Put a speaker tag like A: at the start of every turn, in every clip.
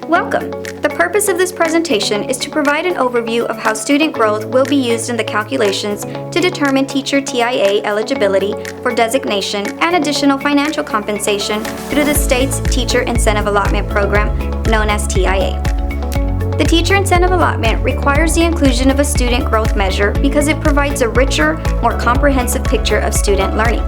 A: Welcome! The purpose of this presentation is to provide an overview of how student growth will be used in the calculations to determine teacher TIA eligibility for designation and additional financial compensation through the state's Teacher Incentive Allotment program, known as TIA. The Teacher Incentive Allotment requires the inclusion of a student growth measure because it provides a richer, more comprehensive picture of student learning.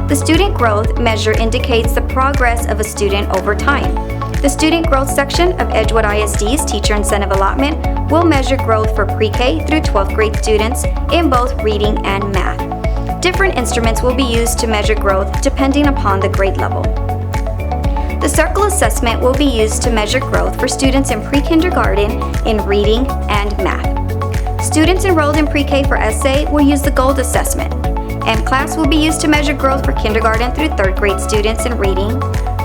A: The student growth measure indicates the progress of a student over time. The student growth section of Edgewood ISD's Teacher Incentive Allotment will measure growth for pre-K through 12th grade students in both reading and math. Different instruments will be used to measure growth depending upon the grade level. The circle assessment will be used to measure growth for students in pre-kindergarten in reading and math. Students enrolled in pre-K for essay will use the gold assessment. M-class will be used to measure growth for kindergarten through 3rd grade students in reading.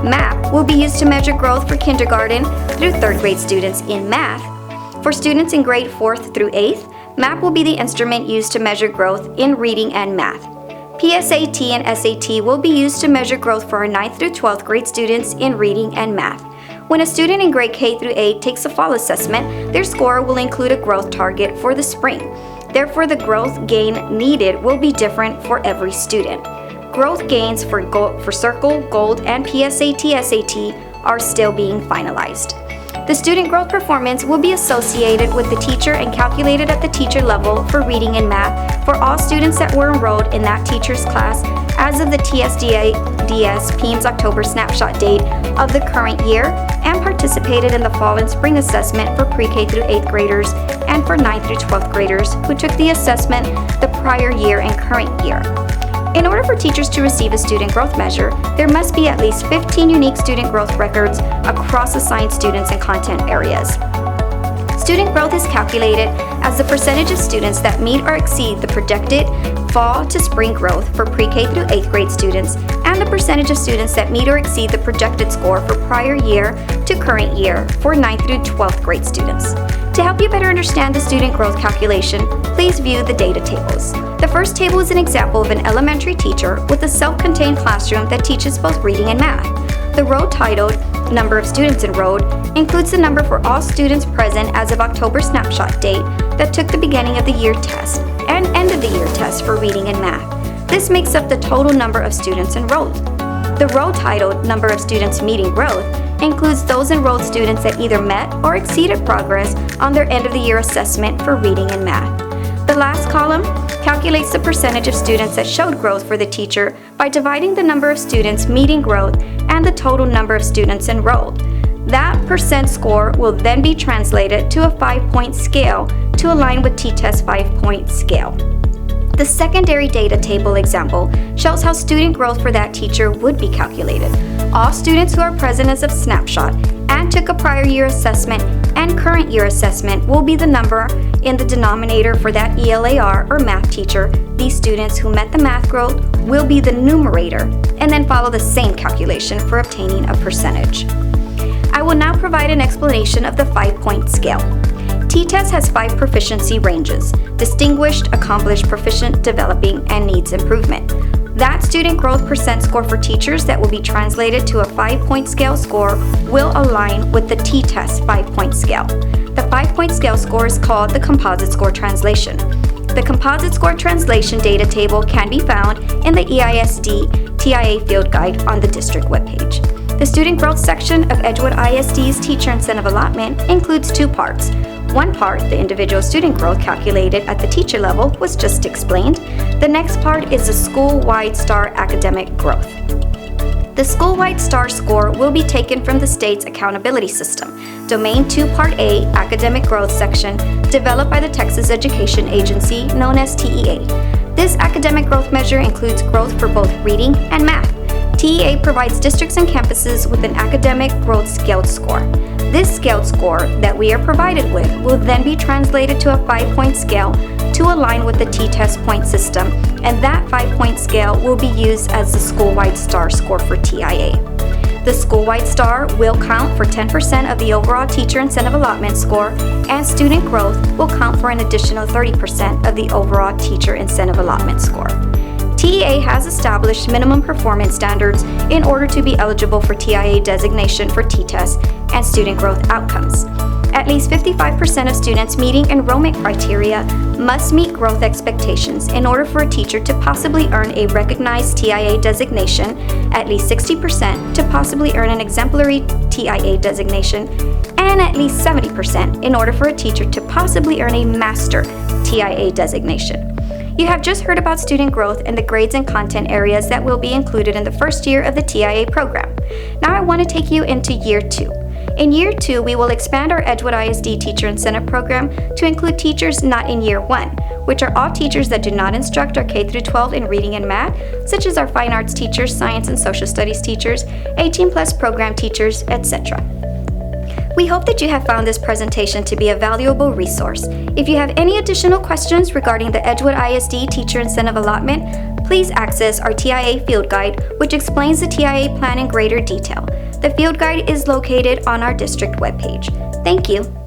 A: MAP will be used to measure growth for kindergarten through 3rd grade students in math. For students in grade 4th through 8th, MAP will be the instrument used to measure growth in reading and math. PSAT and SAT will be used to measure growth for our 9th through 12th grade students in reading and math. When a student in grade K through 8 takes a fall assessment, their score will include a growth target for the spring. Therefore, the growth gain needed will be different for every student. Growth gains for Circle, Gold, and PSAT/SAT are still being finalized. The student growth performance will be associated with the teacher and calculated at the teacher level for reading and math for all students that were enrolled in that teacher's class as of the TSDA/DS PEIMS October snapshot date of the current year and participated in the fall and spring assessment for pre-K through 8th graders and for 9th through 12th graders who took the assessment the prior year and current year. In order for teachers to receive a student growth measure, there must be at least 15 unique student growth records across assigned students and content areas. Student growth is calculated as the percentage of students that meet or exceed the projected fall to spring growth for pre-K through 8th grade students and the percentage of students that meet or exceed the projected score for prior year to current year for 9th through 12th grade students. To help you better understand the student growth calculation, please view the data tables. The first table is an example of an elementary teacher with a self-contained classroom that teaches both reading and math. The row titled Number of Students Enrolled includes the number for all students present as of October snapshot date that took the beginning of the year test and end of the year test for reading and math. This makes up the total number of students enrolled. The row titled Number of Students Meeting Growth includes those enrolled students that either met or exceeded progress on their end of the year assessment for reading and math. The last column calculates the percentage of students that showed growth for the teacher by dividing the number of students meeting growth and the total number of students enrolled. That percent score will then be translated to a 5-point scale to align with T-Test's 5-point scale. The secondary data table example shows how student growth for that teacher would be calculated. All students who are present as of snapshot and took a prior year assessment and current year assessment will be the number in the denominator for that ELAR or math teacher. These students who met the math growth will be the numerator and then follow the same calculation for obtaining a percentage. I will now provide an explanation of the 5-point scale. T-Test has 5 proficiency ranges: distinguished, accomplished, proficient, developing, and needs improvement. That student growth percent score for teachers that will be translated to a 5-point scale score will align with the T-Test 5-point scale. The 5-point scale score is called the Composite score translation. The Composite score translation data table can be found in the EISD TIA field guide on the district webpage. The student growth section of Edgewood ISD's Teacher Incentive Allotment includes 2 parts. One part, the individual student growth calculated at the teacher level, was just explained. The next part is the school-wide STAR academic growth. The school-wide STAR score will be taken from the state's accountability system, Domain 2 Part A Academic Growth section, developed by the Texas Education Agency, known as TEA. This academic growth measure includes growth for both reading and math. TEA provides districts and campuses with an academic growth scaled score. This scaled score that we are provided with will then be translated to a 5-point scale to align with the T-Test point system, and that 5-point scale will be used as the school-wide STAR score for TIA. The school-wide STAR will count for 10% of the overall Teacher Incentive Allotment score, and student growth will count for an additional 30% of the overall Teacher Incentive Allotment score. TEA has established minimum performance standards in order to be eligible for TIA designation for T-tests and student growth outcomes. At least 55% of students meeting enrollment criteria must meet growth expectations in order for a teacher to possibly earn a recognized TIA designation, at least 60% to possibly earn an exemplary TIA designation, and at least 70% in order for a teacher to possibly earn a master TIA designation. You have just heard about student growth and the grades and content areas that will be included in the first year of the TIA program. Now I want to take you into year 2. In year 2, we will expand our Edgewood ISD Teacher Incentive Program to include teachers not in year 1, which are all teachers that do not instruct our K-12 in reading and math, such as our fine arts teachers, science and social studies teachers, 18+ program teachers, etc. We hope that you have found this presentation to be a valuable resource. If you have any additional questions regarding the Edgewood ISD Teacher Incentive Allotment, please access our TIA Field Guide, which explains the TIA plan in greater detail. The field guide is located on our district webpage. Thank you.